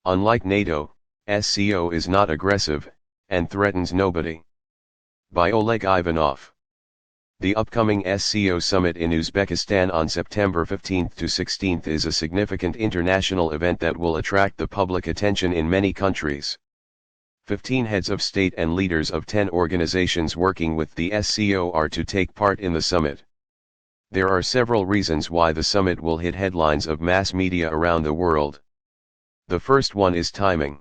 Unlike NATO, SCO is not aggressive, and threatens nobody. By Oleg Ivanov. The upcoming SCO summit in Uzbekistan on September 15 to 16 is a significant international event that will attract the public attention in many countries. 15 heads of state and leaders of 10 organizations working with the SCO are to take part in the summit. There are several reasons why the summit will hit headlines of mass media around the world. The first one is timing.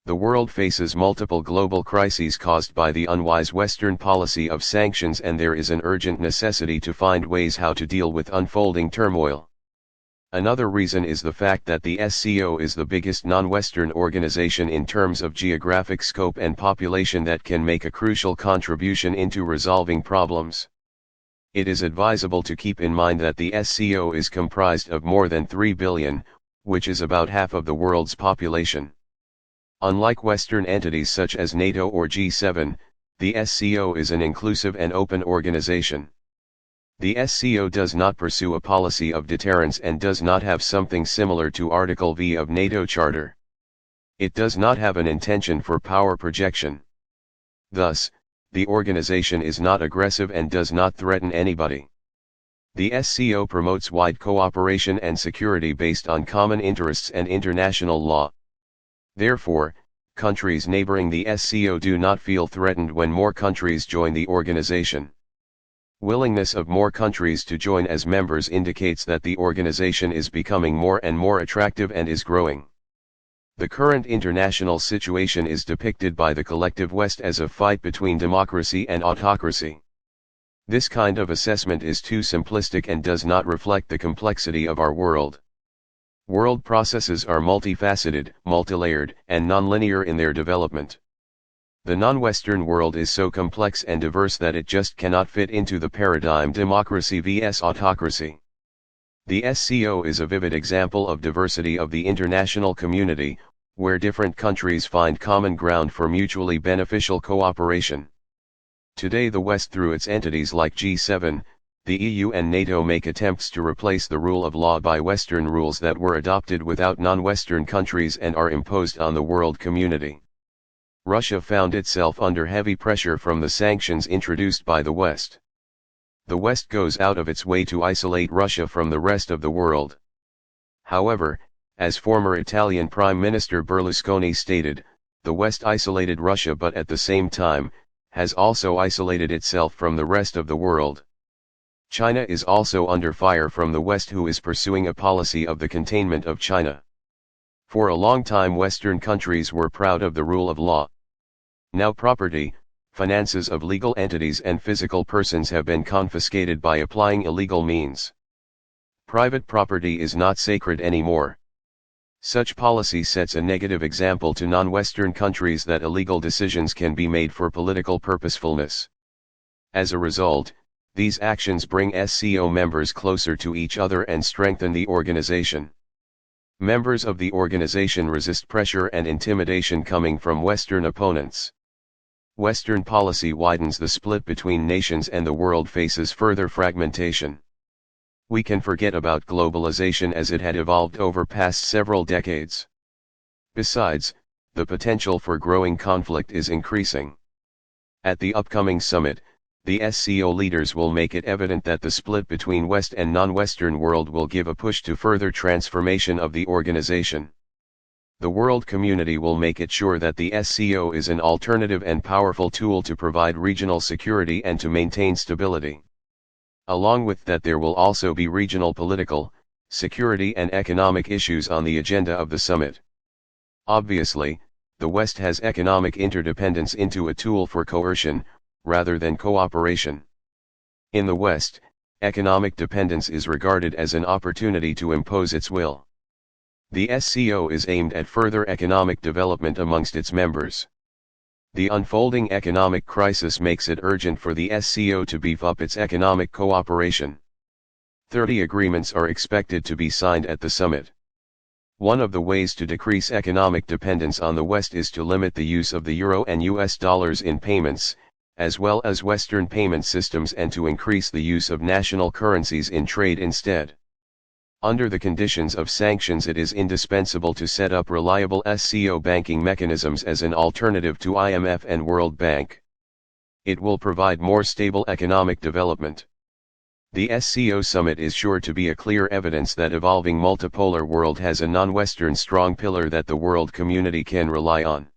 The world faces multiple global crises caused by the unwise Western policy of sanctions, and there is an urgent necessity to find ways how to deal with unfolding turmoil. Another reason is the fact that the SCO is the biggest non-Western organization in terms of geographic scope and population that can make a crucial contribution into resolving problems. It is advisable to keep in mind that the SCO is comprised of more than 3 billion, which is about half of the world's population. Unlike Western entities such as NATO or G7, the SCO is an inclusive and open organization. The SCO does not pursue a policy of deterrence and does not have something similar to Article V of NATO Charter. It does not have an intention for power projection. Thus, the organization is not aggressive and does not threaten anybody. The SCO promotes wide cooperation and security based on common interests and international law. Therefore, countries neighboring the SCO do not feel threatened when more countries join the organization. Willingness of more countries to join as members indicates that the organization is becoming more and more attractive and is growing. The current international situation is depicted by the collective West as a fight between democracy and autocracy. This kind of assessment is too simplistic and does not reflect the complexity of our world. World processes are multifaceted, multilayered, and nonlinear in their development. The non-Western world is so complex and diverse that it just cannot fit into the paradigm democracy vs autocracy. The SCO is a vivid example of diversity of the international community, where different countries find common ground for mutually beneficial cooperation. Today the West, through its entities like G7, the EU and NATO, make attempts to replace the rule of law by Western rules that were adopted without non-Western countries and are imposed on the world community. Russia found itself under heavy pressure from the sanctions introduced by the West. The West goes out of its way to isolate Russia from the rest of the world. However, as former Italian Prime Minister Berlusconi stated, the West isolated Russia but at the same time, has also isolated itself from the rest of the world. China is also under fire from the West, who is pursuing a policy of the containment of China. For a long time Western countries were proud of the rule of law. Now property, finances of legal entities and physical persons have been confiscated by applying illegal means. Private property is not sacred anymore. Such policy sets a negative example to non-Western countries that illegal decisions can be made for political purposefulness. As a result, these actions bring SCO members closer to each other and strengthen the organization. Members of the organization resist pressure and intimidation coming from Western opponents. Western policy widens the split between nations and the world faces further fragmentation. We can forget about globalization as it had evolved over past several decades. Besides, the potential for growing conflict is increasing. At the upcoming summit, the SCO leaders will make it evident that the split between West and non-Western world will give a push to further transformation of the organization. The world community will make it sure that the SCO is an alternative and powerful tool to provide regional security and to maintain stability. Along with that, there will also be regional political, security and economic issues on the agenda of the summit. Obviously, the West has economic interdependence into a tool for coercion, rather than cooperation. In the West, economic dependence is regarded as an opportunity to impose its will. The SCO is aimed at further economic development amongst its members. The unfolding economic crisis makes it urgent for the SCO to beef up its economic cooperation. 30 agreements are expected to be signed at the summit. One of the ways to decrease economic dependence on the West is to limit the use of the euro and US dollars in payments, as well as Western payment systems, and to increase the use of national currencies in trade instead. Under the conditions of sanctions, it is indispensable to set up reliable SCO banking mechanisms as an alternative to IMF and World Bank. It will provide more stable economic development. The SCO summit is sure to be a clear evidence that evolving multipolar world has a non-Western strong pillar that the world community can rely on.